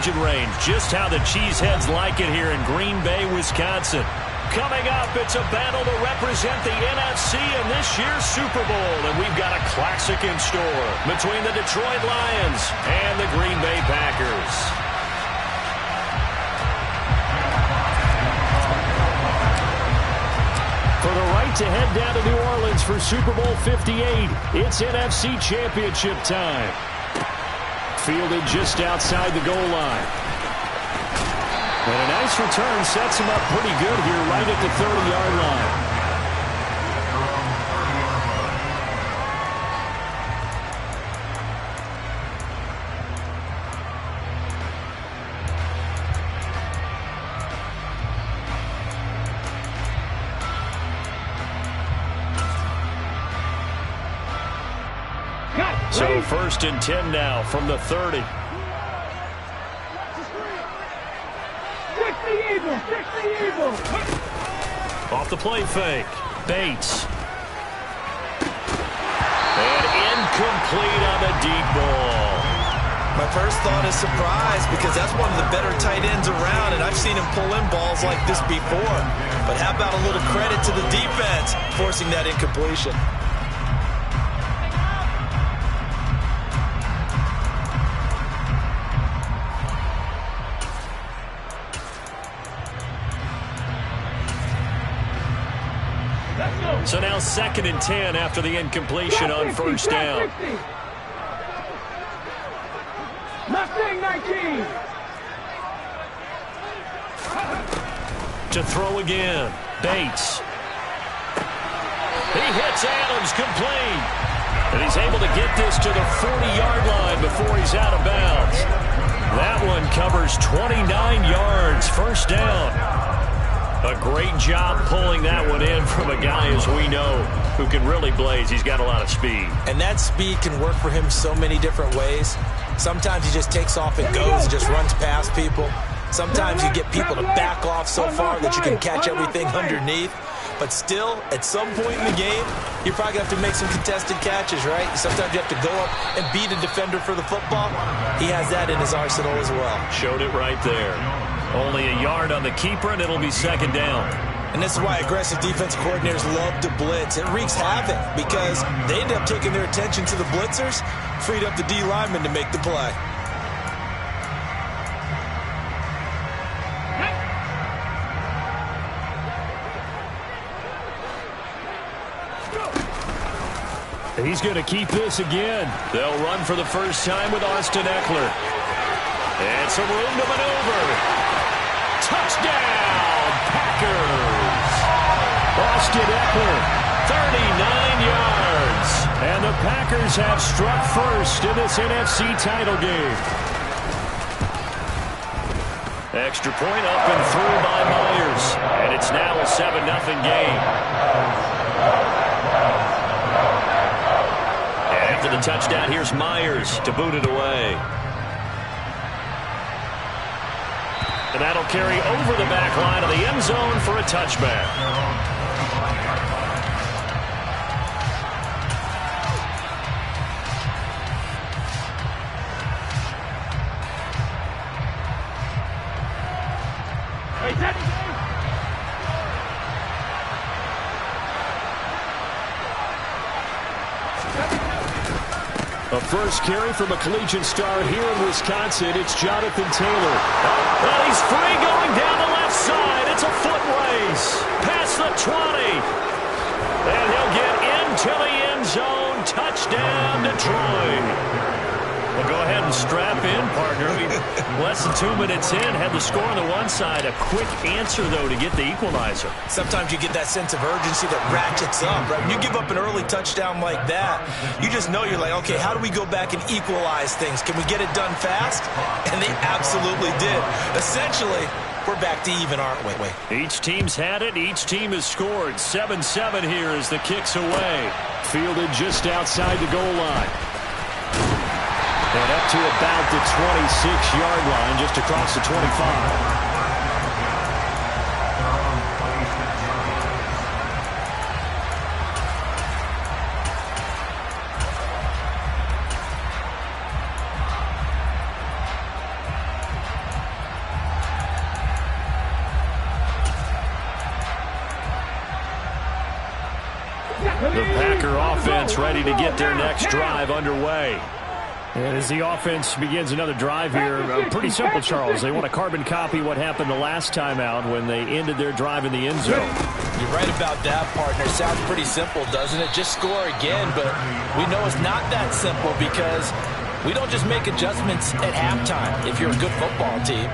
possession range. Just how the Cheeseheads like it here in Green Bay, Wisconsin. Coming up, it's a battle to represent the NFC in this year's Super Bowl. And we've got a classic in store between the Detroit Lions and the Green Bay Packers. For the right to head down to New Orleans for Super Bowl 58, it's NFC Championship time. Fielded just outside the goal line. And a nice return sets him up pretty good here right at the 30-yard line. So 1st and 10 now from the 30. Off the play fake. Bates. And incomplete on the deep ball. My first thought is surprise because that's one of the better tight ends around, and I've seen him pull in balls like this before. But how about a little credit to the defense forcing that incompletion? So now 2nd and 10 after the incompletion on 1st down. Mustang 19. To throw again. Bates. He hits Adams complete. And he's able to get this to the 40-yard line before he's out of bounds. That one covers 29 yards. 1st down. A great job pulling that one in from a guy, as we know, who can really blaze. He's got a lot of speed. And that speed can work for him so many different ways. Sometimes he just takes off and goes and just runs past people. Sometimes you get people to back off so far that you can catch everything underneath. But still, at some point in the game, you're probably going to have to make some contested catches, right? Sometimes you have to go up and beat a defender for the football. He has that in his arsenal as well. Showed it right there. Only a yard on the keeper, and it'll be 2nd down. And this is why aggressive defense coordinators love to blitz. It wreaks havoc because they end up taking their attention to the blitzers, freed up the D lineman to make the play. He's going to keep this again. They'll run for the first time with Austin Eckler. And some room to maneuver. Touchdown, Packers! Austin Eckler, 39 yards. And the Packers have struck first in this NFC title game. Extra point up and through by Myers. And it's now a 7-0 game. And after the touchdown, here's Myers to boot it away. And that'll carry over the back line of the end zone for a touchback. A first carry from a collegiate star here in Wisconsin. It's Jonathan Taylor. And he's free going down the left side. It's a foot race. Past the 20. And he'll get into the end zone. Touchdown, Detroit. Well, go ahead and strap in, partner. Less than 2 minutes in, had the score on the one side. A quick answer, though, to get the equalizer. Sometimes you get that sense of urgency that ratchets up, right? When you give up an early touchdown like that, you just know you're like, okay, how do we go back and equalize things? Can we get it done fast? And they absolutely did. Essentially, we're back to even, aren't we? Each team's had it. Each team has scored. 7-7 here as the kick's away. Fielded just outside the goal line. And up to about the 26-yard line, just across the 25. Packer offense ready to get their next drive underway. And as the offense begins another drive here, pretty simple, Charles. They want to carbon copy what happened the last time out when they ended their drive in the end zone. You're right about that, partner. Sounds pretty simple, doesn't it? Just score again, but we know it's not that simple because we don't just make adjustments at halftime if you're a good football team.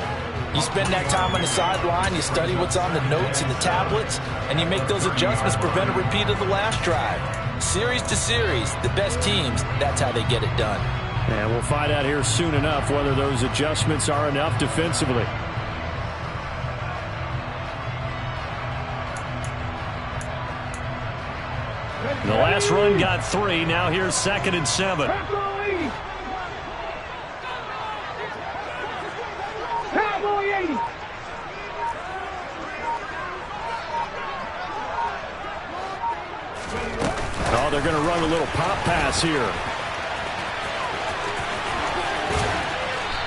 You spend that time on the sideline, you study what's on the notes and the tablets, and you make those adjustments, prevent a repeat of the last drive. Series to series, the best teams, that's how they get it done. And we'll find out here soon enough whether those adjustments are enough defensively. The last run got 3. Now here's 2nd and 7. Oh, they're going to run a little pop pass here.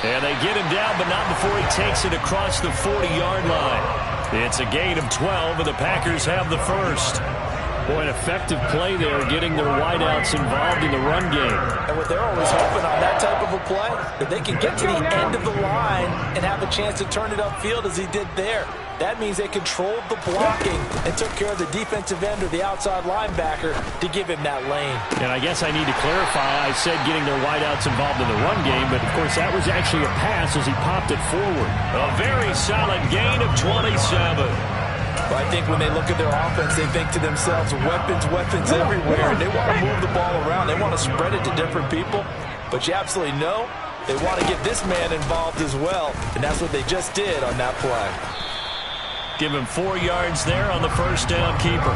And they get him down, but not before he takes it across the 40-yard line. It's a gain of 12, and the Packers have the first. Boy, an effective play there, getting their wideouts involved in the run game. And what they're always hoping on that type of a play, that they can get to the end of the line and have a chance to turn it upfield as he did there. That means they controlled the blocking and took care of the defensive end or the outside linebacker to give him that lane. And I guess I need to clarify, I said getting their wideouts involved in the run game, but of course that was actually a pass as he popped it forward. A very solid gain of 27. But I think when they look at their offense, they think to themselves, weapons, weapons everywhere. And they want to move the ball around. They want to spread it to different people. But you absolutely know they want to get this man involved as well. And that's what they just did on that play. Give him 4 yards there on the first down keeper.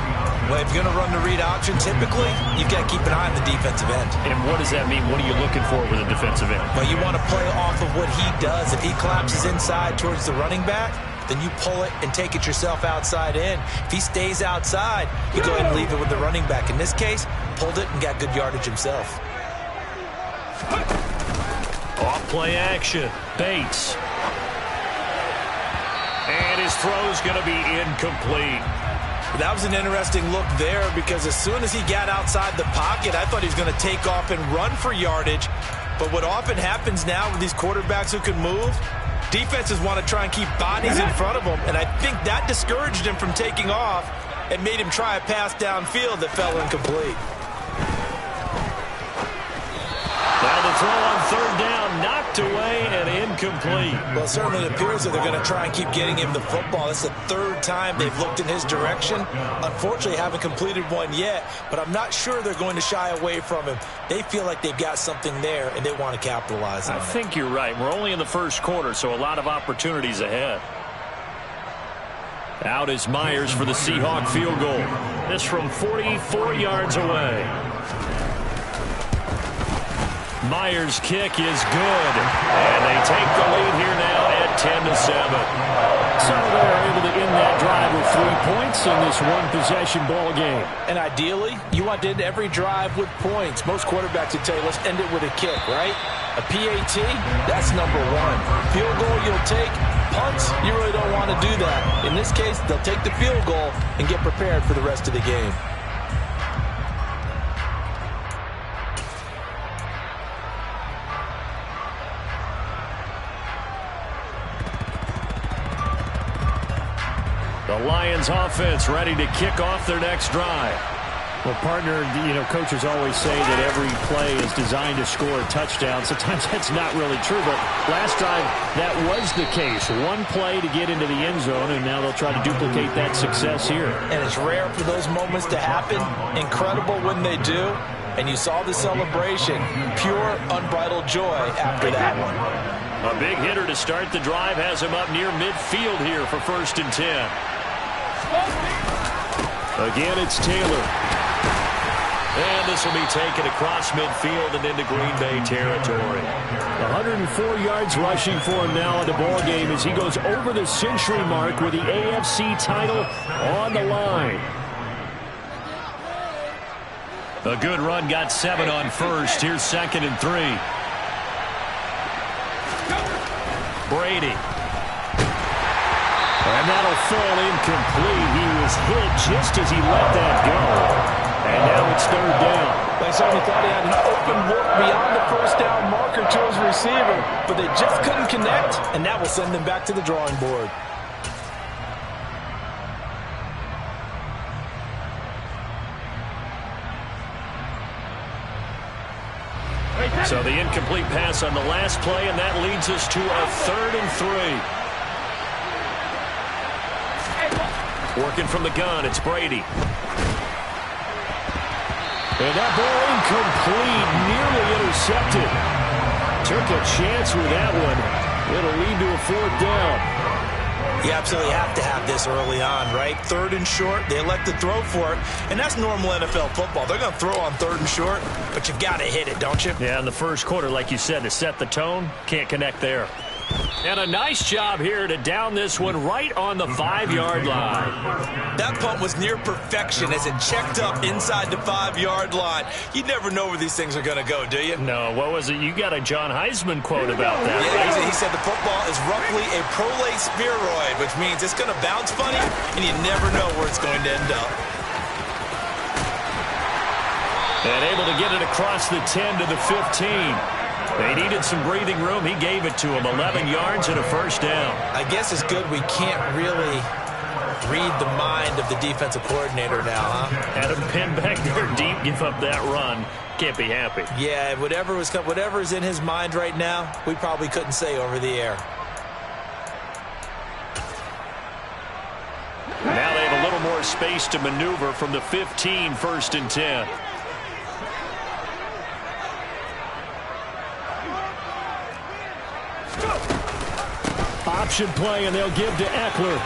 Well, if you're going to run the read option, typically, you've got to keep an eye on the defensive end. And what does that mean? What are you looking for with a defensive end? Well, you want to play off of what he does. If he collapses inside towards the running back, then you pull it and take it yourself outside in. If he stays outside, you go ahead and leave it with the running back. In this case, pulled it and got good yardage himself. Off play action. Bates. And his throw's going to be incomplete. That was an interesting look there because as soon as he got outside the pocket, I thought he was going to take off and run for yardage. But what often happens now with these quarterbacks who can move, defenses want to try and keep bodies in front of them, and I think that discouraged him from taking off and made him try a pass downfield that fell incomplete. Now the throw on 3rd down, knocked away and incomplete. Well, it certainly appears that they're going to try and keep getting him the football. It's the 3rd time they've looked in his direction. Unfortunately, haven't completed one yet, but I'm not sure they're going to shy away from him. They feel like they've got something there, and they want to capitalize on it. I think you're right. We're only in the first quarter, so a lot of opportunities ahead. Out is Myers for the Seahawk field goal. This from 44 yards away. Myers' kick is good, and they take the lead here now at 10-7. So they're able to end that drive with 3 points in this one-possession ball game. And ideally, you want to end every drive with points. Most quarterbacks would tell you, let's end it with a kick, right? A PAT, that's number 1. Field goal you'll take. Punts, you really don't want to do that. In this case, they'll take the field goal and get prepared for the rest of the game. The Lions offense ready to kick off their next drive. Well, partner, coaches always say that every play is designed to score a touchdown. Sometimes that's not really true, but last drive, that was the case. One play to get into the end zone, and now they'll try to duplicate that success here. And it's rare for those moments to happen. Incredible when they do. And you saw the celebration. Pure, unbridled joy after that one. A big hitter to start the drive has him up near midfield here for 1st and 10. Again, it's Taylor. And this will be taken across midfield and into Green Bay territory. 104 yards rushing for him now in the ball game as he goes over the century mark with the AFC title on the line. A good run got 7 on 1st. Here's 2nd and 3. Brady. And that'll fall incomplete. He was hit just as he let that go. And now it's third down. They certainly thought he had an open look beyond the first down marker to his receiver, but they just couldn't connect, and that will send them back to the drawing board. So the incomplete pass on the last play, and that leads us to a 3rd and 3. Working from the gun, it's Brady. And that ball incomplete, nearly intercepted. Took a chance with that one. It'll lead to a 4th down. You absolutely have to have this early on, right? 3rd and short, they elect to throw for it, and that's normal NFL football. They're going to throw on 3rd and short, but you got to hit it, don't you? Yeah, in the first quarter, like you said, to set the tone, can't connect there. And a nice job here to down this one right on the 5-yard line. That punt was near perfection as it checked up inside the 5-yard line. You never know where these things are going to go, do you? No, what was it? You got a John Heisman quote about that. Yeah, he said the football is roughly a prolate spheroid, which means it's going to bounce funny, and you never know where it's going to end up. And able to get it across the 10 to the 15. They needed some breathing room. He gave it to him. 11 yards and a 1st down. I guess it's good we can't really read the mind of the defensive coordinator now, huh? Had him pinned back there deep, give up that run. Can't be happy. Yeah, whatever is in his mind right now, we probably couldn't say over the air. Now they have a little more space to maneuver from the 15, 1st and 10. Option play, and they'll give to Eckler.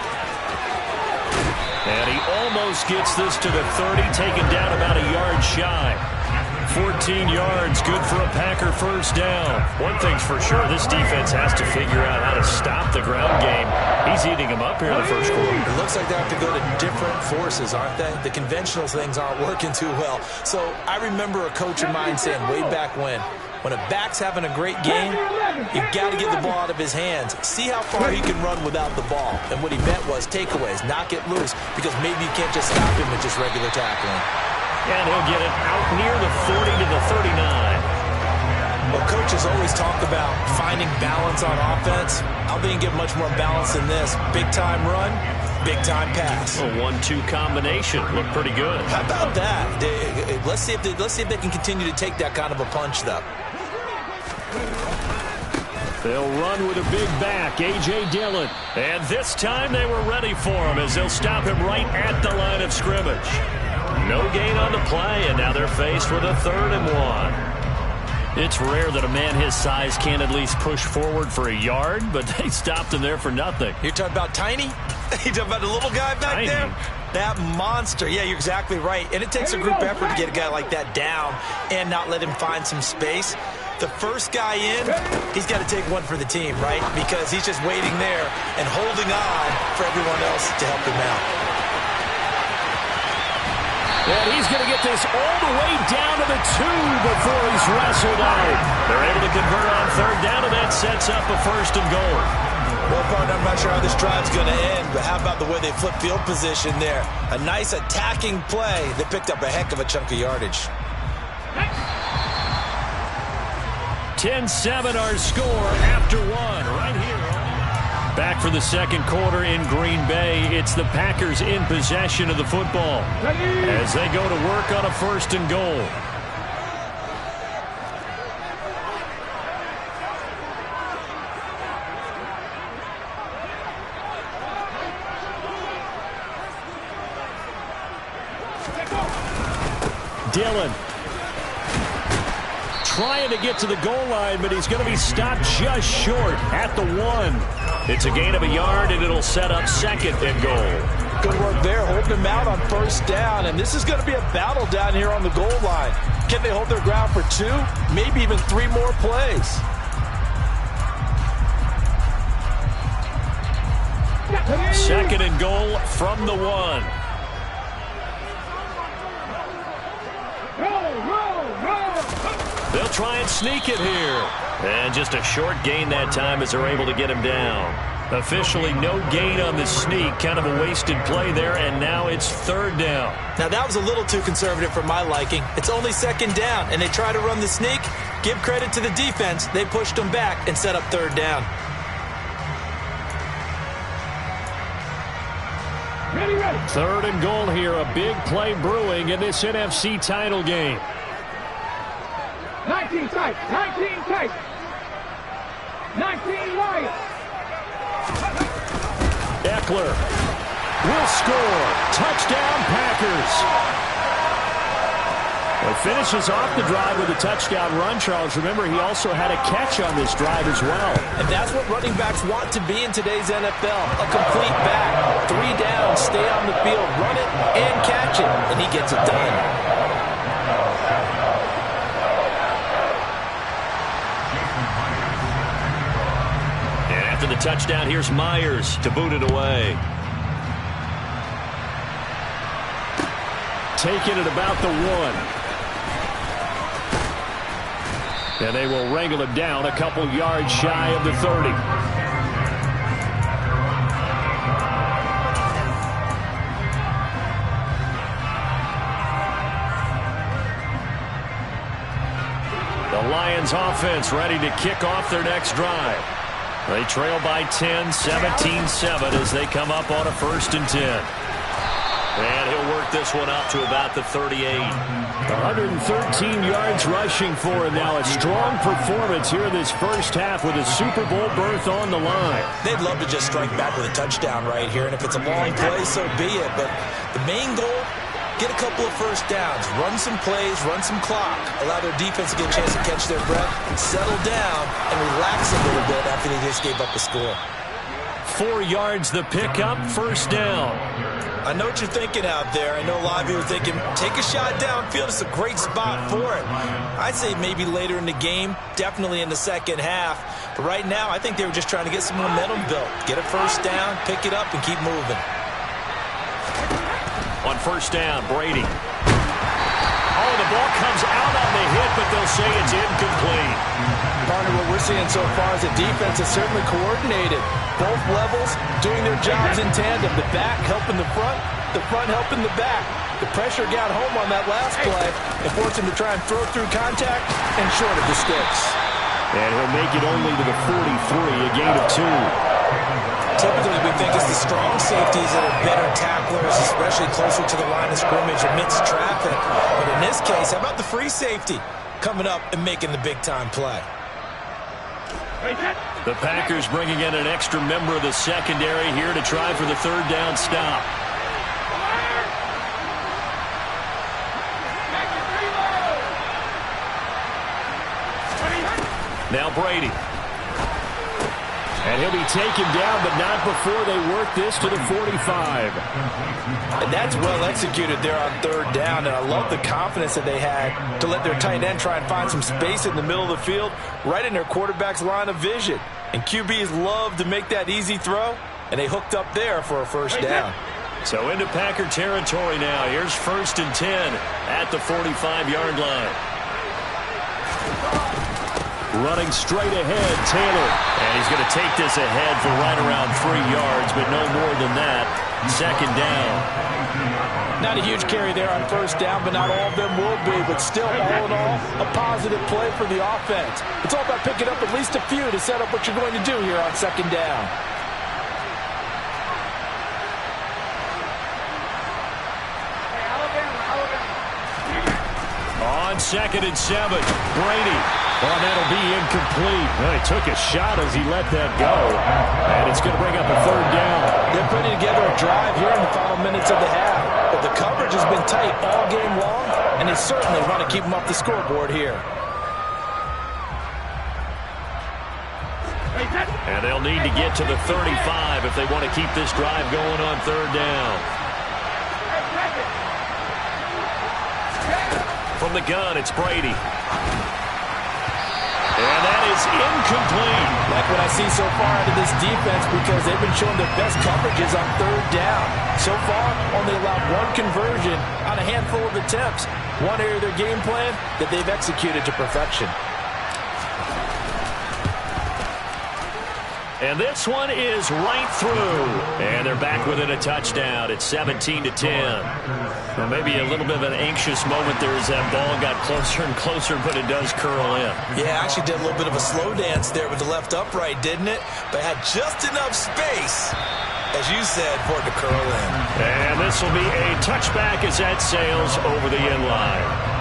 And he almost gets this to the 30, taken down about a yard shy. 14 yards, good for a Packer 1st down. One thing's for sure, this defense has to figure out how to stop the ground game. He's eating them up here in the first quarter. It looks like they have to go to different forces, aren't they? The conventional things aren't working too well. So I remember a coach of mine saying way back when a back's having a great game, you've got to get the ball out of his hands. See how far he can run without the ball. And what he meant was takeaways, knock it loose, because maybe you can't just stop him with just regular tackling. And he'll get it out near the 40 to the 39. Well, coaches always talk about finding balance on offense. I think you get much more balance than this. Big-time run, big-time pass. A 1-2 combination. Looked pretty good. How about that? Let's see if they can continue to take that kind of a punch, though. They'll run with a big back, A.J. Dillon. And this time they were ready for him as they'll stop him right at the line of scrimmage. No gain on the play, and now they're faced with a 3rd and 1. It's rare that a man his size can't at least push forward for a yard, but they stopped him there for nothing. You're talking about Tiny? You're talking about the little guy back there? That monster. Yeah, you're exactly right. And it takes a group effort to get a guy like that down and not let him find some space. The first guy in, he's got to take one for the team, right? Because he's just waiting there and holding on for everyone else to help him out. And he's going to get this all the way down to the 2 before he's wrestled out. They're able to convert on 3rd down, and that sets up a 1st and goal. Well, partner, I'm not sure how this drive's going to end, but how about the way they flip field position there? A nice attacking play that picked up a heck of a chunk of yardage. 10-7 our score after 1 right here. Back for the 2nd quarter in Green Bay. It's the Packers in possession of the football as they go to work on a 1st and goal. Dillon trying to get to the goal line, but he's going to be stopped just short at the 1. It's a gain of a yard, and it'll set up 2nd and goal. Good work there, holding him out on 1st down, and this is going to be a battle down here on the goal line. Can they hold their ground for 2, maybe even 3 more plays? Second and goal from the 1. They'll try and sneak it here. And just a short gain that time as they're able to get him down. Officially no gain on the sneak. Kind of a wasted play there, and now it's third down. Now, that was a little too conservative for my liking. It's only second down, and they try to run the sneak. Give credit to the defense. They pushed them back and set up third down. Ready, ready. Third and goal here. A big play brewing in this NFC title game. 19 tight. 19 tight. 19 Lions. Eckler will score. Touchdown, Packers. Well, finishes off the drive with a touchdown run, Charles. Remember, he also had a catch on this drive as well. And that's what running backs want to be in today's NFL. A complete back. 3 down, stay on the field, run it, and catch it. And he gets it done. After the touchdown, here's Myers to boot it away. Taking it about the 1. And they will wrangle him down a couple yards shy of the 30. The Lions offense ready to kick off their next drive. They trail by 10, 17-7 as they come up on a 1st and 10. And he'll work this one out to about the 38. 113 yards rushing for him now. A strong performance here this first half with a Super Bowl berth on the line. They'd love to just strike back with a touchdown right here, and if it's a long play, so be it. But the main goal, get a couple of first downs, run some plays, run some clock, allow their defense to get a chance to catch their breath, settle down, and relax a little bit after they just gave up a score. 4 yards the pickup, 1st down. I know what you're thinking out there. I know a lot of you are thinking, take a shot downfield. It's a great spot for it. I'd say maybe later in the game, definitely in the second half. But right now, I think they were just trying to get some momentum built. Get a first down, pick it up, and keep moving. On 1st down, Brady. Oh, the ball comes out on the hit, but they'll say it's incomplete. Partner, what we're seeing so far is a defense that's certainly coordinated. Both levels doing their jobs in tandem. The back helping the front helping the back. The pressure got home on that last play and forced him to try and throw through contact and short of the sticks. And he'll make it only to the 43, a gain of 2. Typically, we think it's the strong safeties that are better tacklers, especially closer to the line of scrimmage amidst traffic. But in this case, how about the free safety coming up and making the big-time play? The Packers bringing in an extra member of the secondary here to try for the 3rd down stop. Now Brady. And he'll be taken down, but not before they work this to the 45. And that's well executed there on 3rd down, and I love the confidence that they had to let their tight end try and find some space in the middle of the field, right in their quarterback's line of vision. And QBs love to make that easy throw, and they hooked up there for a 1st down. So into Packer territory now. Here's 1st and 10 at the 45-yard line. Running straight ahead, Taylor. And he's going to take this ahead for right around 3 yards, but no more than that. 2nd down. Not a huge carry there on 1st down, but not all of them will be. But still, all in all, a positive play for the offense. It's all about picking up at least a few to set up what you're going to do here on 2nd down. On 2nd and 7, Brady. Well, that'll be incomplete. Well, he took a shot as he let that go. And it's going to bring up a 3rd down. They're putting together a drive here in the final minutes of the half. But the coverage has been tight all game long, and they certainly want to keep them off the scoreboard here. And they'll need to get to the 35 if they want to keep this drive going on 3rd down. From the gun, it's Brady. And that is incomplete. Like what I see so far out of this defense, because they've been showing their best coverages on 3rd down. So far, only allowed 1 conversion on a handful of attempts. One area of their game plan that they've executed to perfection. And this one is right through. And they're back within a touchdown. It's 17-10. Well, maybe a little bit of an anxious moment there as that ball got closer and closer, but it does curl in. Yeah, actually did a little bit of a slow dance there with the left upright, didn't it? But had just enough space, as you said, for it to curl in. And this will be a touchback as that sails over the end line.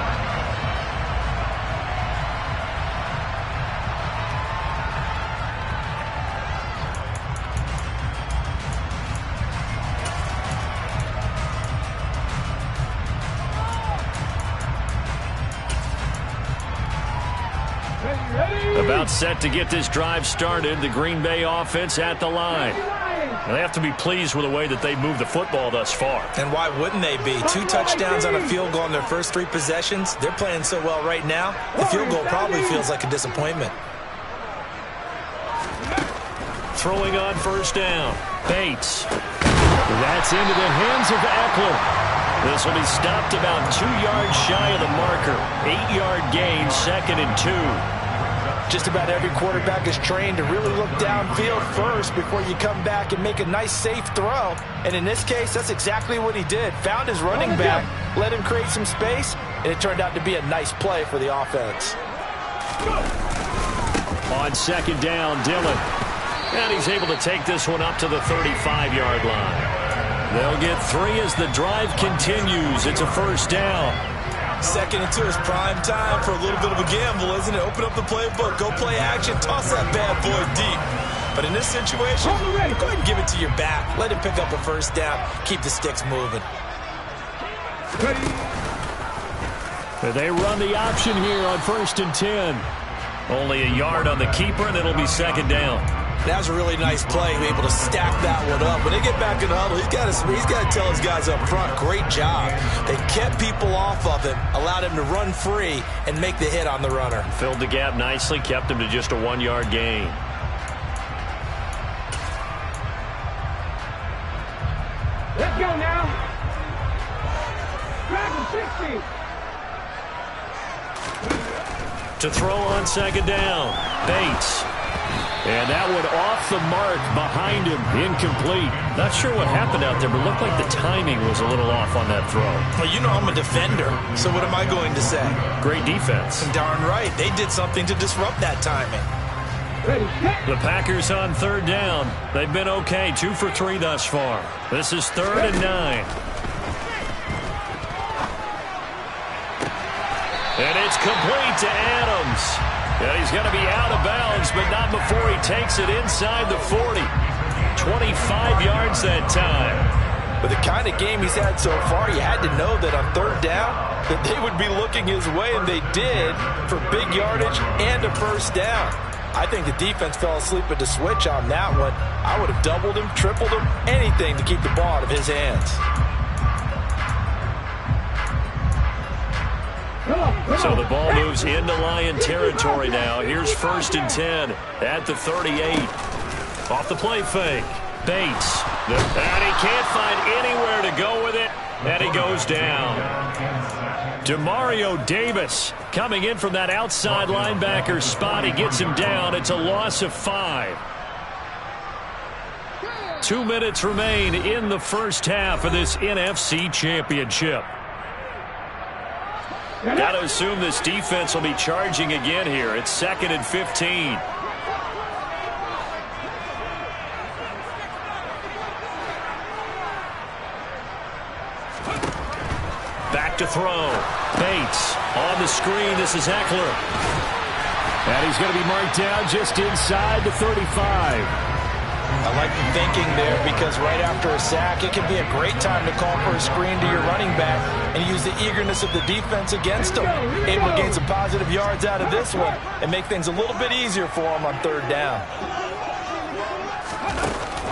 About set to get this drive started. The Green Bay offense at the line. They have to be pleased with the way that they moved the football thus far. And why wouldn't they be? 2 touchdowns on a field goal in their first 3 possessions. They're playing so well right now, the field goal probably feels like a disappointment. Throwing on first down. Bates. That's into the hands of Eckler. This will be stopped about 2 yards shy of the marker. 8-yard gain, 2nd and 2. Just about every quarterback is trained to really look downfield first before you come back and make a nice, safe throw. And in this case, that's exactly what he did. Found his running back, let him create some space, and it turned out to be a nice play for the offense. On 2nd down, Dillon. And he's able to take this one up to the 35-yard line. They'll get 3 as the drive continues. It's a first down. 2nd and 2 is prime time for a little bit of a gamble, isn't it? Open up the playbook, go play action, toss that bad boy deep. But in this situation, go ahead and give it to your back. Let him pick up a first down. Keep the sticks moving. They run the option here on 1st and 10. Only a yard on the keeper, and it'll be 2nd down. That was a really nice play, able to stack that one up. When they get back in the huddle, he's got to tell his guys up front, great job. They kept people off of him, allowed him to run free and make the hit on the runner. Filled the gap nicely, kept him to just a 1-yard gain. Let's go now. Grab 60. To throw on 2nd down, Bates. And that one off the mark behind him, incomplete. Not sure what happened out there, but it looked like the timing was a little off on that throw. Well, you know I'm a defender, so what am I going to say? Great defense. Darn right. They did something to disrupt that timing. The Packers on 3rd down. They've been okay, 2 for 3 thus far. This is 3rd and 9. And it's complete to Adams. And he's going to be out of bounds, but not before he takes it inside the 40. 25 yards that time. With the kind of game he's had so far, you had to know that on 3rd down that they would be looking his way, and they did, for big yardage and a first down. I think the defense fell asleep at the switch on that one. I would have doubled him, tripled him, anything to keep the ball out of his hands. So the ball moves into Lion territory now. Here's 1st and 10 at the 38. Off the play fake. Bates. And he can't find anywhere to go with it. And he goes down. Demario Davis coming in from that outside linebacker spot. He gets him down. It's a loss of 5. 2 minutes remain in the first half of this NFC Championship. Got to assume this defense will be charging again here. It's 2nd and 15. Back to throw. Bates on the screen. This is Eckler. And he's going to be marked down just inside the 35. I like the thinking there because right after a sack, it can be a great time to call for a screen to your running back and use the eagerness of the defense against them. Able to gain some positive yards out of this one and make things a little bit easier for them on 3rd down.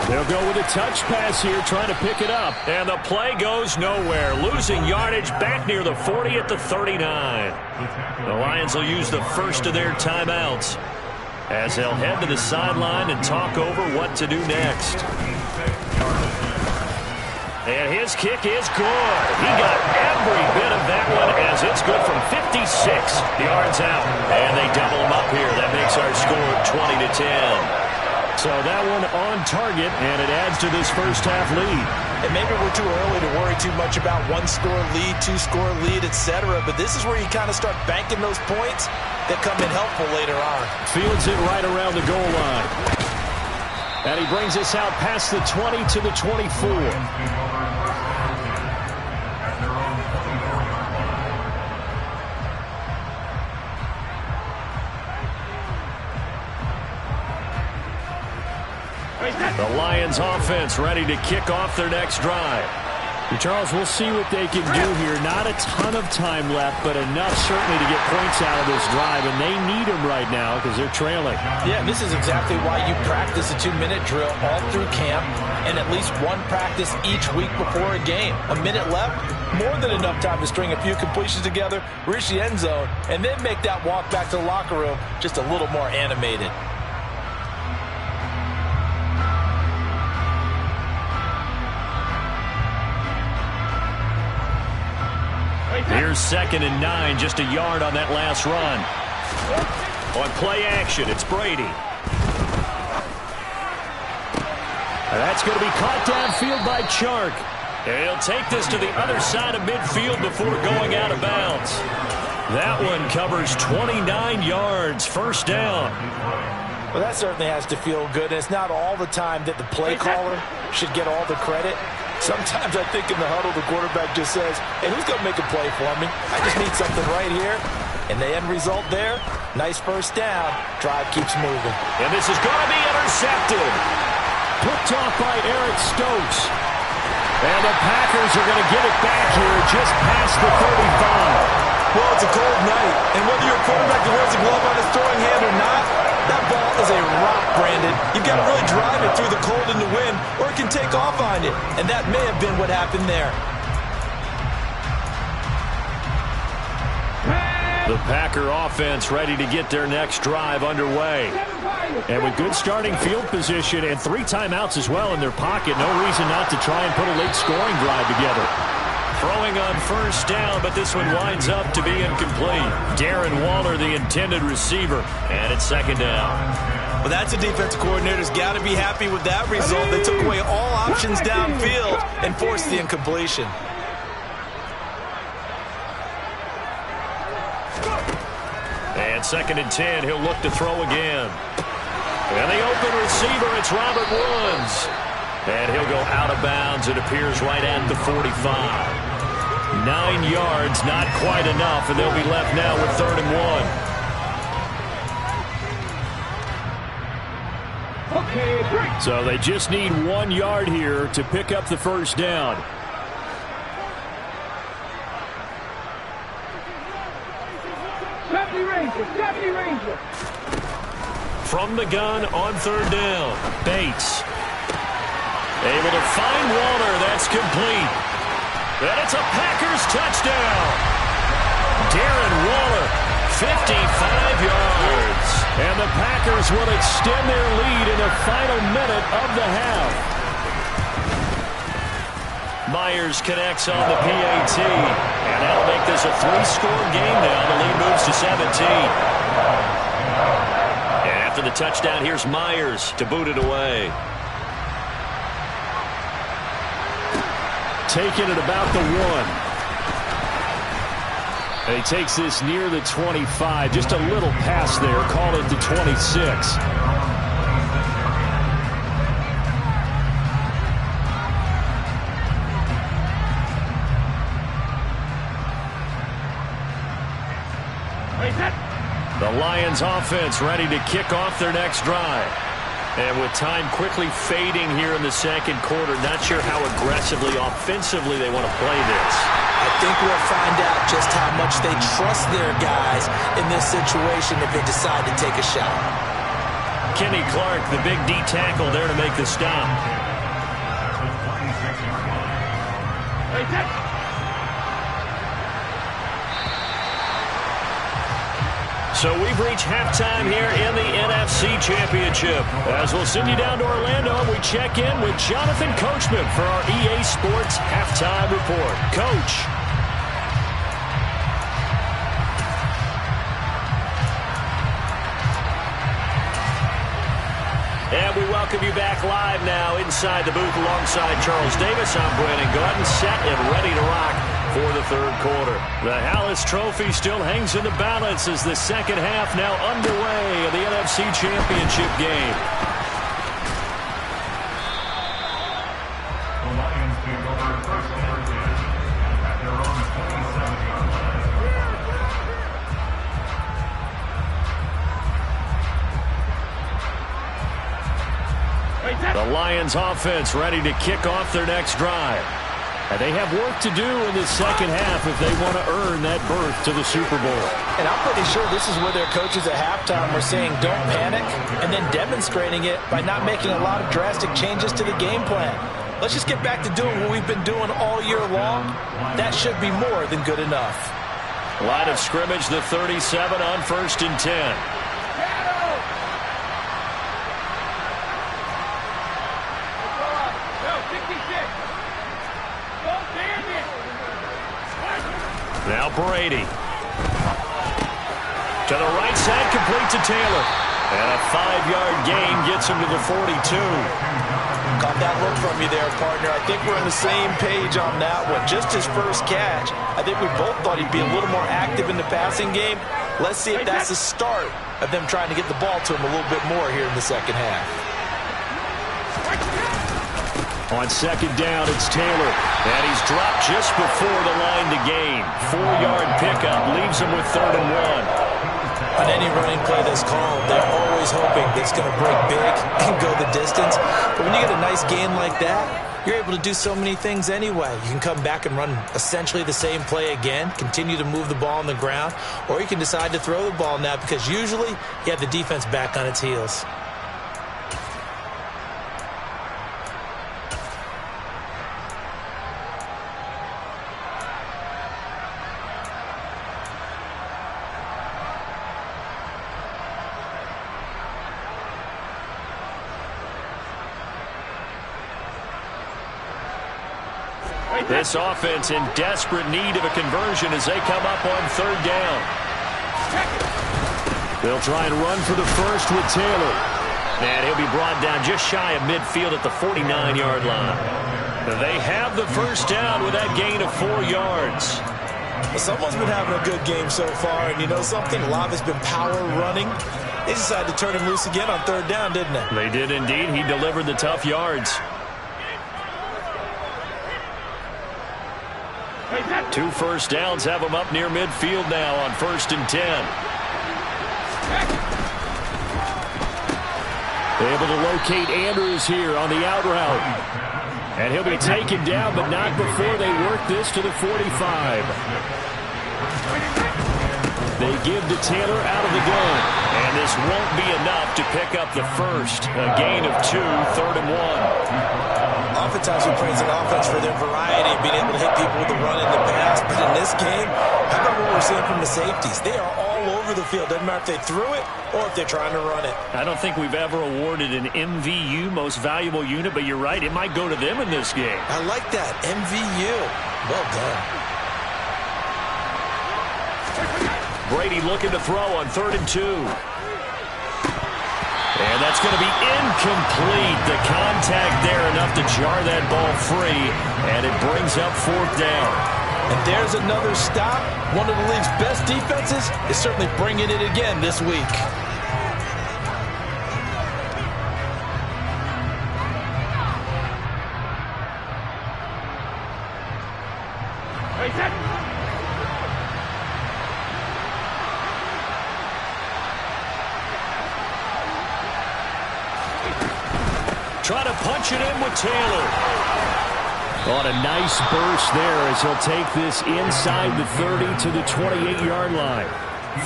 They'll go with a touch pass here, trying to pick it up. And the play goes nowhere. Losing yardage back near the 40 at the 39. The Lions will use the first of their timeouts as they'll head to the sideline and talk over what to do next. And his kick is good. He got every bit of that one as it's good from 56 yards out. And they double him up here. That makes our score 20-10. So that one on target, and it adds to this first half lead. And maybe we're too early to worry too much about one-score lead, two-score lead, etc. But this is where you kind of start banking those points that come in helpful later on. Fields it right around the goal line. And he brings us out past the 20 to the 24. The Lions offense ready to kick off their next drive. Charles, we'll see what they can do here. Not a ton of time left, but enough certainly to get points out of this drive, and they need them right now because they're trailing. Yeah, this is exactly why you practice a 2-minute drill all through camp and at least one practice each week before a game. A minute left, more than enough time to string a few completions together, reach the end zone, and then make that walk back to the locker room just a little more animated. Here's 2nd and 9, just a yard on that last run. On play action, it's Brady. That's going to be caught downfield by Chark. And he'll take this to the other side of midfield before going out of bounds. That one covers 29 yards, first down. Well, that certainly has to feel good. And it's not all the time that the play caller should get all the credit. Sometimes I think in the huddle, the quarterback just says, hey, who's going to make a play for me? I just need something right here. And the end result there, nice first down. Drive keeps moving. And this is going to be intercepted. Picked off by Eric Stokes. And the Packers are going to get it back here just past the 35. Well, it's a cold night. And whether you're a quarterback that wears a glove on his throwing hand or not, that ball is a rock, Brandon. You've got to really drive it through the cold and the wind, or it can take off on you. And that may have been what happened there. The Packer offense ready to get their next drive underway. And with good starting field position and 3 timeouts as well in their pocket, no reason not to try and put a late scoring drive together. Throwing on first down, but this one winds up to be incomplete. Darren Waller, the intended receiver, and it's 2nd down. Well, that's a defensive coordinator's got to be happy with that result. They took away all options downfield and forced the incompletion. And 2nd and 10, he'll look to throw again. And the open receiver, it's Robert Woods. And he'll go out of bounds. It appears right at the 45. 9 yards, not quite enough, and they'll be left now with 3rd and 1. Okay, break. So they just need 1 yard here to pick up the first down. Deputy Ranger. From the gun on 3rd down, Bates. Able to find Waller. That's complete. And it's a Packers touchdown. Darren Waller, 55 yards. And the Packers will extend their lead in the final minute of the half. Myers connects on the PAT. And that'll make this a 3-score game now. The lead moves to 17. And after the touchdown, here's Myers to boot it away. Taking it about the 1. And he takes this near the 25. Just a little pass there. Call it the 26. The Lions offense ready to kick off their next drive. And with time quickly fading here in the 2nd quarter, not sure how aggressively, offensively they want to play this. I think we'll find out just how much they trust their guys in this situation if they decide to take a shot. Kenny Clark, the big D tackle there to make the stop. So we've reached halftime here in the NFC Championship. As we'll send you down to Orlando, and we check in with Jonathan Coachman for our EA Sports Halftime Report. Coach. And we welcome you back live now inside the booth alongside Charles Davis. I'm Brandon Gaudin, set and ready to rock for the third quarter. The Hallis Trophy still hangs in the balance as the second half now underway of the NFC Championship game. The Lions take over first and 10 at their own 27-yard line. The Lions offense ready to kick off their next drive. And they have work to do in the second half if they want to earn that berth to the Super Bowl. And I'm pretty sure this is where their coaches at halftime were saying don't panic and then demonstrating it by not making a lot of drastic changes to the game plan. Let's just get back to doing what we've been doing all year long. That should be more than good enough. Line of scrimmage, the 37 on 1st and 10. Now Brady. To the right side, complete to Taylor. And a 5-yard gain gets him to the 42. Got that look from you there, partner. I think we're on the same page on that one. Just his first catch. I think we both thought he'd be a little more active in the passing game. Let's see if that's the start of them trying to get the ball to him a little bit more here in the second half. On second down, it's Taylor. And he's dropped just before the line to gain. 4-yard pickup leaves him with 3rd and 1. On any running play that's called, they're always hoping that it's going to break big and go the distance. But when you get a nice gain like that, you're able to do so many things anyway. You can come back and run essentially the same play again, continue to move the ball on the ground, or you can decide to throw the ball now because usually you have the defense back on its heels. This offense in desperate need of a conversion as they come up on 3rd down. They'll try and run for the first with Taylor. And he'll be brought down just shy of midfield at the 49-yard line. They have the first down with that gain of 4 yards. Well, someone's been having a good game so far, and you know something? A lot of it's been power running. They decided to turn him loose again on 3rd down, didn't they? They did indeed. He delivered the tough yards. 2 first downs have him up near midfield now on 1st and 10. Able to locate Andrews here on the out route. And he'll be taken down, but not before they work this to the 45. They give to Taylor out of the gun. And this won't be enough to pick up the first. A gain of 2, 3rd and 1. Oftentimes we praise an offense for their variety of being able to hit people with the run in the pass. But in this game, how about what we're seeing from the safeties? They are all over the field. Doesn't matter if they threw it or if they're trying to run it. I don't think we've ever awarded an MVU, most valuable unit, but you're right. It might go to them in this game. I like that. MVU. Well done. Brady looking to throw on 3rd and 2. And that's going to be incomplete. The contact there enough to jar that ball free. And it brings up 4th down. And there's another stop. One of the league's best defenses is certainly bringing it again this week. Try to punch it in with Taylor. On a nice burst there as he'll take this inside the 30 to the 28-yard line.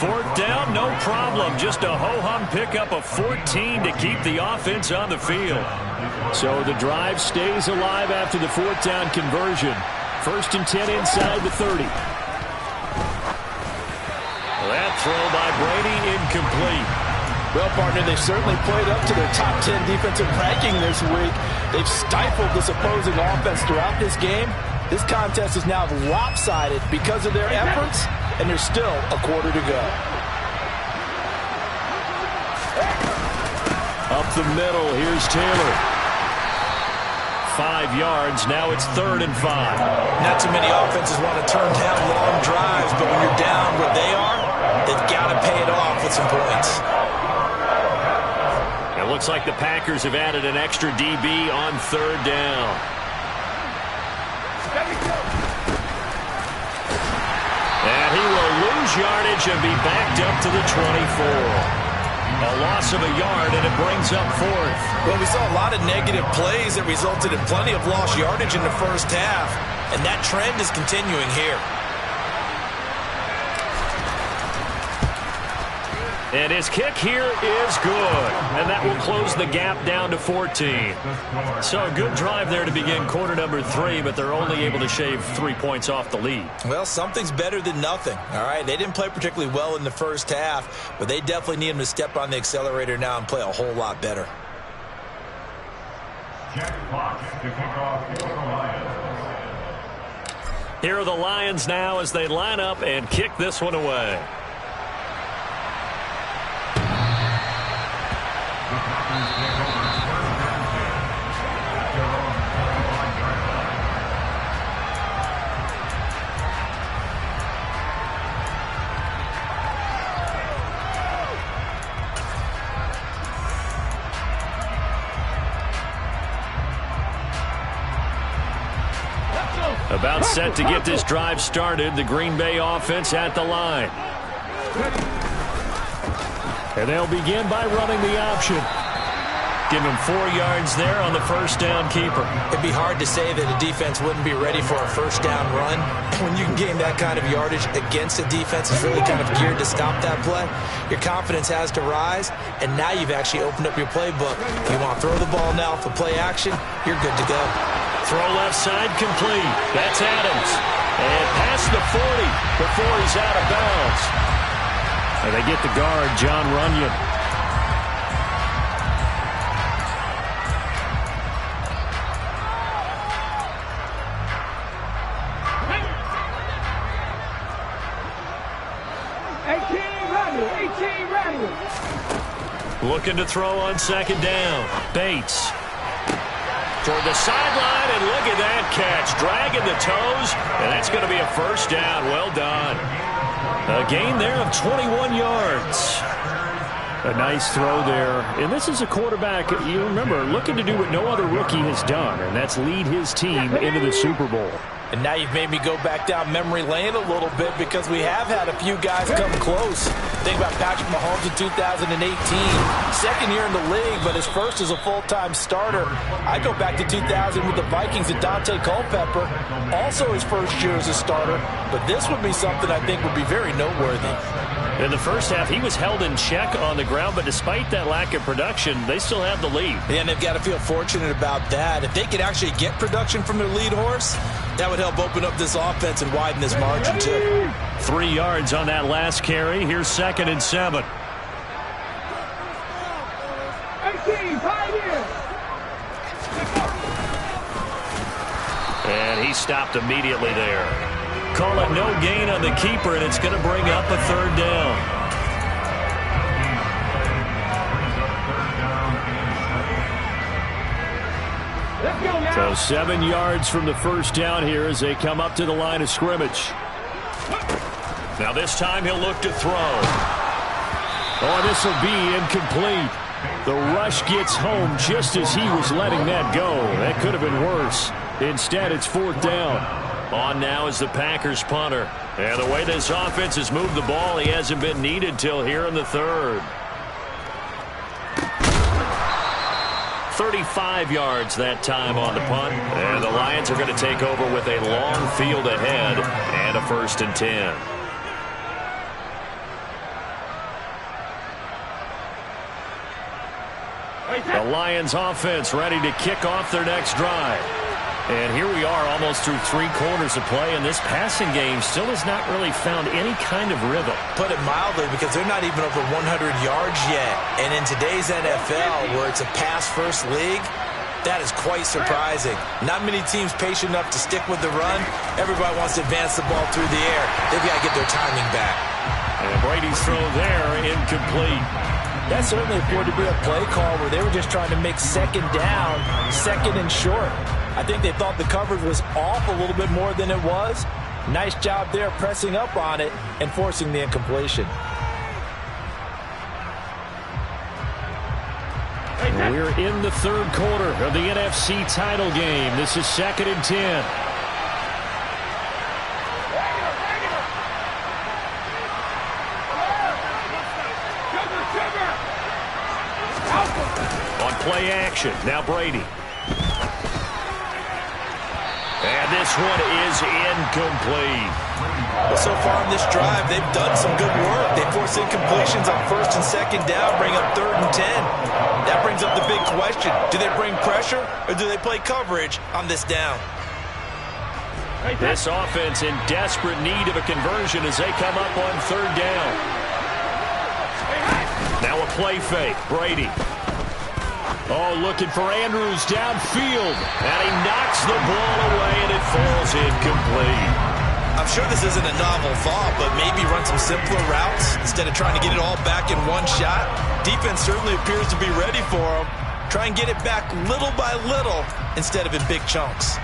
4th down, no problem. Just a ho-hum pickup of 14 to keep the offense on the field. So the drive stays alive after the 4th down conversion. 1st and 10 inside the 30. That throw by Brady incomplete. Well, partner, they've certainly played up to their top 10 defensive ranking this week. They've stifled this opposing offense throughout this game. This contest is now lopsided because of their efforts, and there's still a quarter to go. A up the middle. Here's Taylor. 5 yards. Now it's 3rd and 5. Not too many offenses want to turn down long drives, but when you're down where they are, they've got to pay it off with some points. It looks like the Packers have added an extra DB on 3rd down. And he will lose yardage and be backed up to the 24. A loss of a yard, and it brings up 4th. Well, we saw a lot of negative plays that resulted in plenty of lost yardage in the first half, and that trend is continuing here. And his kick here is good. And that will close the gap down to 14. So a good drive there to begin quarter number 3, but they're only able to shave 3 points off the lead. Well, something's better than nothing, all right? They didn't play particularly well in the first half, but they definitely need him to step on the accelerator now and play a whole lot better. Jack Fox to kick off for the Lions. Here are the Lions now as they line up and kick this one away. About set to get this drive started. The Green Bay offense at the line. And they'll begin by running the option. Give him 4 yards there on the first down keeper. It'd be hard to say that a defense wouldn't be ready for a first down run. When you can gain that kind of yardage against a defense that's really kind of geared to stop that play, your confidence has to rise, and now you've actually opened up your playbook. If you want to throw the ball now for play action, you're good to go. Throw left side complete. That's Adams. And past the 40 before he's out of bounds. And they get the guard, John Runyon. Looking to throw on second down. Bates. Toward the sideline, and look at that catch. Dragging the toes, and that's going to be a first down. Well done. A gain there of 21 yards. A nice throw there. And this is a quarterback, you remember, looking to do what no other rookie has done, and that's lead his team into the Super Bowl. And now you've made me go back down memory lane a little bit because we have had a few guys come close. Think about Patrick Mahomes in 2018. Second year in the league, but his first as a full-time starter. I go back to 2000 with the Vikings and Dante Culpepper. Also his first year as a starter. But this would be something I think would be very noteworthy. In the first half, he was held in check on the ground, but despite that lack of production, they still have the lead. And they've got to feel fortunate about that. If they could actually get production from their lead horse, that would help open up this offense and widen this margin, too. 3 yards on that last carry. Here's 2nd and 7. 18, 5 years. And he stopped immediately there. Call it no gain on the keeper, and it's going to bring up a 3rd down. So 7 yards from the first down here as they come up to the line of scrimmage. Now this time he'll look to throw. Oh, this will be incomplete. The rush gets home just as he was letting that go. That could have been worse. Instead, it's 4th down. On now is the Packers punter. And the way this offense has moved the ball, he hasn't been needed till here in the 3rd. 35 yards that time on the punt. And the Lions are going to take over with a long field ahead and a 1st and 10. The Lions offense ready to kick off their next drive. And here we are almost through 3 quarters of play, and this passing game still has not really found any kind of rhythm. Put it mildly, because they're not even over 100 yards yet. And in today's NFL, where it's a pass-first league, that is quite surprising. Not many teams patient enough to stick with the run. Everybody wants to advance the ball through the air. They've got to get their timing back. And Brady's throw there, incomplete. That certainly appeared to be a play call where they were just trying to make second down, second and short. I think they thought the coverage was off a little bit more than it was. Nice job there pressing up on it and forcing the incompletion. We're in the third quarter of the NFC title game. This is 2nd and 10. On play action, now Brady. And this one is incomplete. Well, so far in this drive, they've done some good work. They force incompletions on 1st and 2nd down, bring up 3rd and 10. That brings up the big question. Do they bring pressure or do they play coverage on this down? This offense in desperate need of a conversion as they come up on 3rd down. Now a play fake. Brady. Oh, looking for Andrews downfield. And he knocks the ball away, and it falls incomplete. I'm sure this isn't a novel thought, but maybe run some simpler routes instead of trying to get it all back in one shot. Defense certainly appears to be ready for him. Try and get it back little by little instead of in big chunks.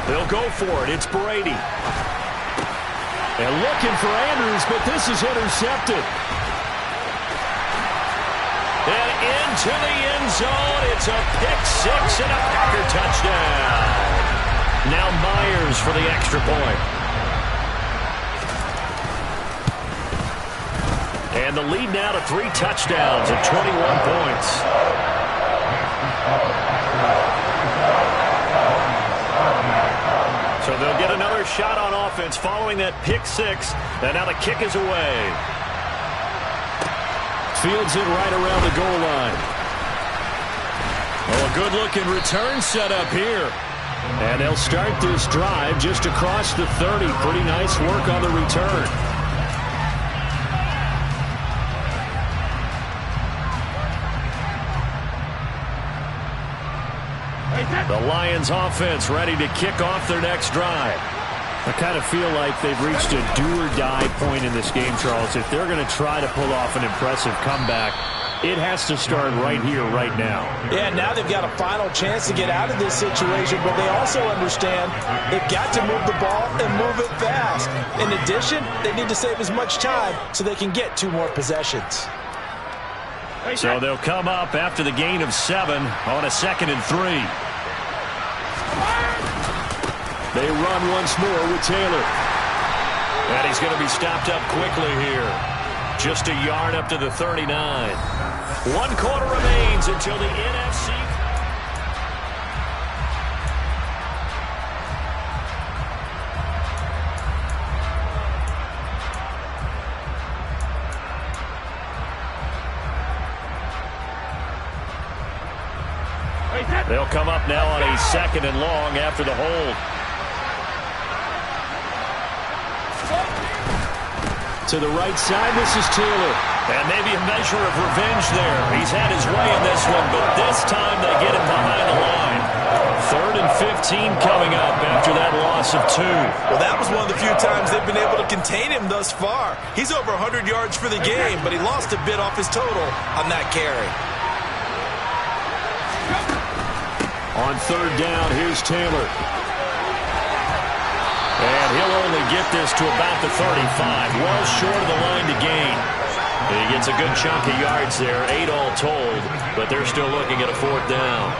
They'll go for it. It's Brady. And looking for Andrews, but this is intercepted. And into the end zone. It's a pick six and a Packer touchdown. Now Myers for the extra point. And the lead now to 3 touchdowns at 21 points. So they'll get another shot on offense following that pick six. And now the kick is away. Fields it right around the goal line. Oh, a good-looking return set up here. And they'll start this drive just across the 30. Pretty nice work on the return. The Lions offense ready to kick off their next drive. I kind of feel like they've reached a do-or-die point in this game, Charles. If they're going to try to pull off an impressive comeback, it has to start right here, right now. Yeah, now they've got a final chance to get out of this situation, but they also understand they've got to move the ball and move it fast. In addition, they need to save as much time so they can get 2 more possessions. So they'll come up after the gain of 7 on a 2nd and 3. They run once more with Taylor. And he's going to be stopped up quickly here. Just a yard up to the 39. 1 quarter remains until the NFC. They'll come up now on a 2nd and long after the hold. To the right side, this is Taylor. And maybe a measure of revenge there. He's had his way in this one, but this time they get him behind the line. 3rd and 15 coming up after that loss of 2. Well, that was one of the few times they've been able to contain him thus far. He's over 100 yards for the game, but he lost a bit off his total on that carry. On 3rd down, here's Taylor. And he'll only get this to about the 35, well short of the line to gain. He gets a good chunk of yards there, 8 all told, but they're still looking at a 4th down.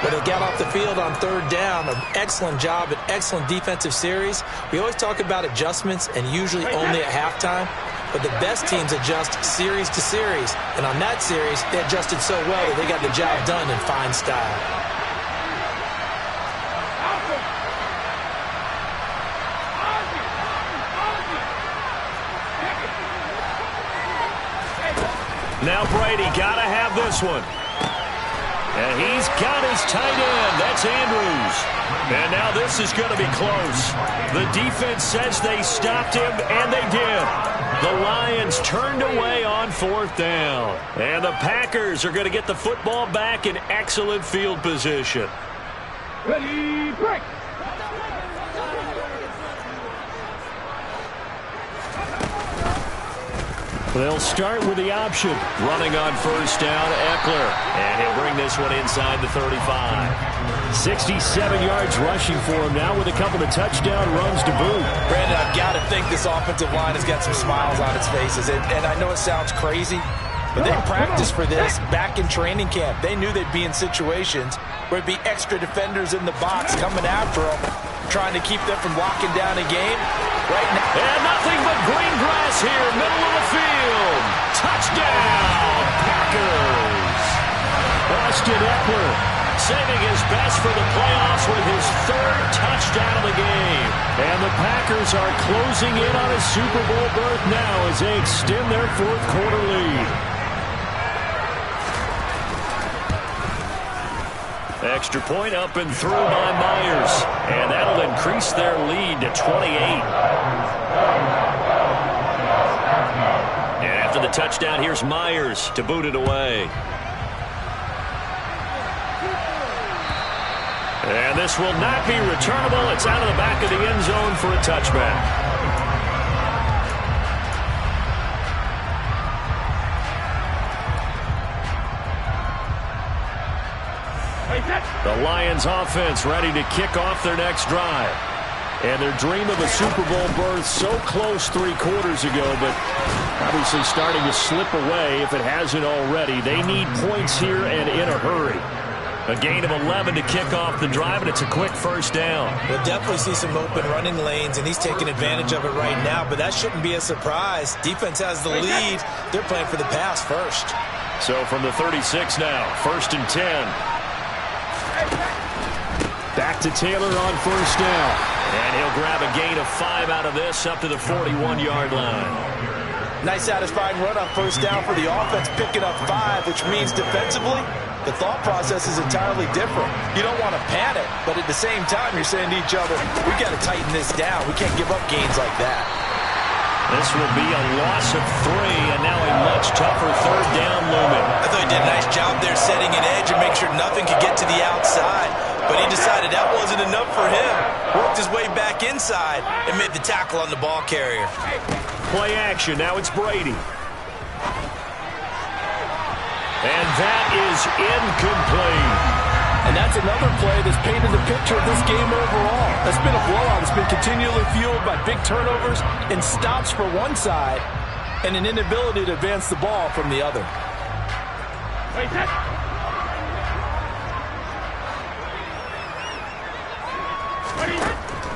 But they got off the field on 3rd down. An excellent job, an excellent defensive series. We always talk about adjustments and usually only at halftime, but the best teams adjust series to series. And on that series, they adjusted so well that they got the job done in fine style. Now Brady got to have this one. And he's got his tight end. That's Andrews. And now this is going to be close. The defense says they stopped him, and they did. The Lions turned away on 4th down. And the Packers are going to get the football back in excellent field position. Ready, break. They'll start with the option. Running on 1st down, Eckler. And he'll bring this one inside the 35. 67 yards rushing for him now with a couple of touchdown runs to boot. Brandon, I've got to think this offensive line has got some smiles on its faces. And I know it sounds crazy, but they practiced for this back in training camp. They knew they'd be in situations where it'd be extra defenders in the box coming after them, trying to keep them from locking down a game. Right now. And nothing but green grass here, middle of the field. Touchdown, Packers. Austin Eckler saving his best for the playoffs with his 3rd touchdown of the game. And the Packers are closing in on a Super Bowl berth now as they extend their 4th quarter lead. Extra point up and through by Myers. And that'll increase their lead to 28. And after the touchdown, here's Myers to boot it away. And this will not be returnable. It's out of the back of the end zone for a touchback. The Lions offense ready to kick off their next drive. And their dream of a Super Bowl berth so close 3 quarters ago, but obviously starting to slip away if it hasn't already. They need points here and in a hurry. A gain of 11 to kick off the drive, and it's a quick 1st down. We'll definitely see some open running lanes, and he's taking advantage of it right now, but that shouldn't be a surprise. Defense has the lead. They're playing for the pass first. So from the 36 now, 1st and 10. Back to Taylor on 1st down. And he'll grab a gain of 5 out of this up to the 41-yard line. Nice satisfying run on 1st down for the offense, picking up 5, which means defensively, the thought process is entirely different. You don't want to panic, but at the same time, you're saying to each other, we got to tighten this down. We can't give up gains like that. This will be a loss of 3, and now a much tougher 3rd down looming. I thought he did a nice job there setting an edge and make sure nothing could get to the outside. But he decided that wasn't enough for him. Worked his way back inside and made the tackle on the ball carrier. Play action. Now it's Brady. And that is incomplete. And that's another play that's painted the picture of this game overall. That's been a blowout. It's been continually fueled by big turnovers and stops for one side and an inability to advance the ball from the other.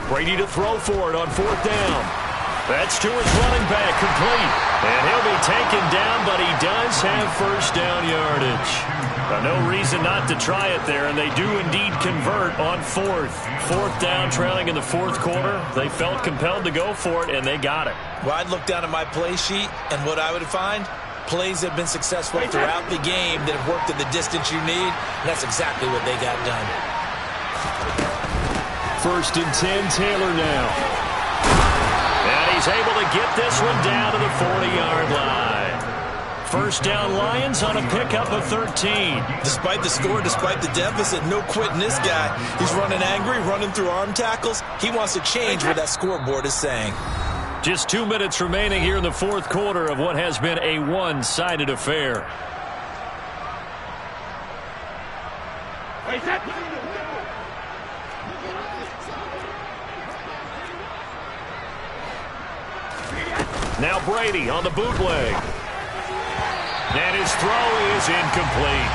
Brady to throw for it on 4th down. That's to his running back, complete. And he'll be taken down, but he does have 1st down yardage. No reason not to try it there, and they do indeed convert on 4th. 4th down, trailing in the 4th quarter. They felt compelled to go for it, and they got it. Well, I'd look down at my play sheet, and what I would find, plays have been successful throughout the game that have worked at the distance you need, and that's exactly what they got done. 1st and 10, Taylor now. And he's able to get this one down to the 40-yard line. 1st down Lions on a pickup of 13. Despite the score, despite the deficit, no quitting this guy. He's running angry, running through arm tackles. He wants to change what that scoreboard is saying. Just 2 minutes remaining here in the 4th quarter of what has been a one-sided affair. Now Brady on the bootleg. And his throw is incomplete.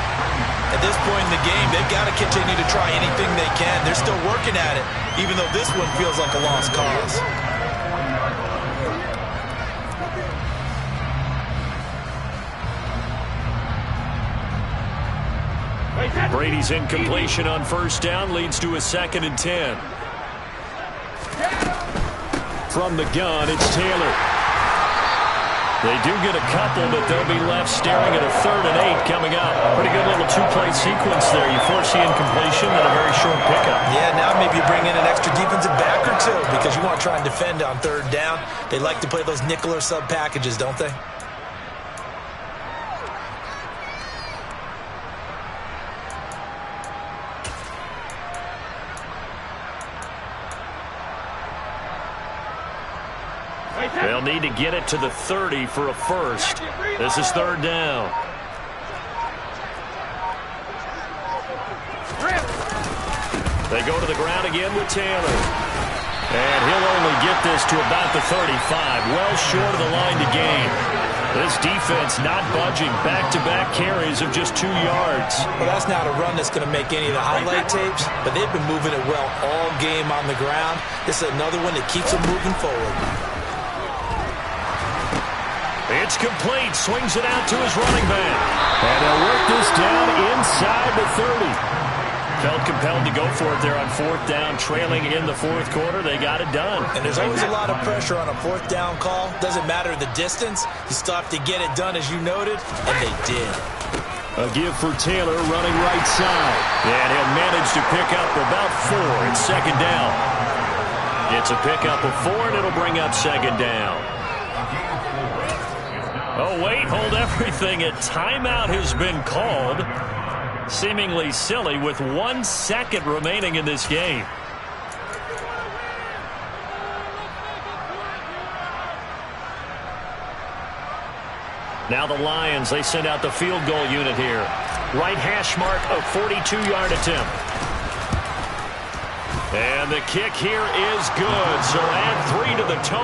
At this point in the game, they've got to continue to try anything they can. They're still working at it, even though this one feels like a lost cause. Brady's incompletion on 1st down leads to a 2nd and 10. From the gun, it's Taylor. They do get a couple, but they'll be left staring at a 3rd and 8 coming up. Pretty good little two-play sequence there. You force the incompletion and a very short pickup. Yeah, now maybe you bring in an extra defensive back or two because you want to try and defend on 3rd down. They like to play those nickel or sub packages, don't they? They'll need to get it to the 30 for a first. This is 3rd down. They go to the ground again with Taylor. And he'll only get this to about the 35, well short of the line to gain. This defense not budging. Back-to-back carries of just 2 yards. Well, that's not a run that's going to make any of the highlight tapes, but they've been moving it well all game on the ground. This is another one that keeps them moving forward. It's complete. Swings it out to his running back. And he'll work this down inside the 30. Felt compelled to go for it there on 4th down, trailing in the 4th quarter. They got it done. And there's always a lot of pressure on a 4th down call. Doesn't matter the distance. You still have to get it done, as you noted, and they did. A give for Taylor running right side. And he'll manage to pick up about 4. It's 2nd down. It's a pickup of 4, and it'll bring up 2nd down. Oh, wait, hold everything. A timeout has been called. Seemingly silly with 1 second remaining in this game. Now the Lions, they send out the field goal unit here. Right hash mark, a 42-yard attempt. And the kick here is good. So add 3 to the total.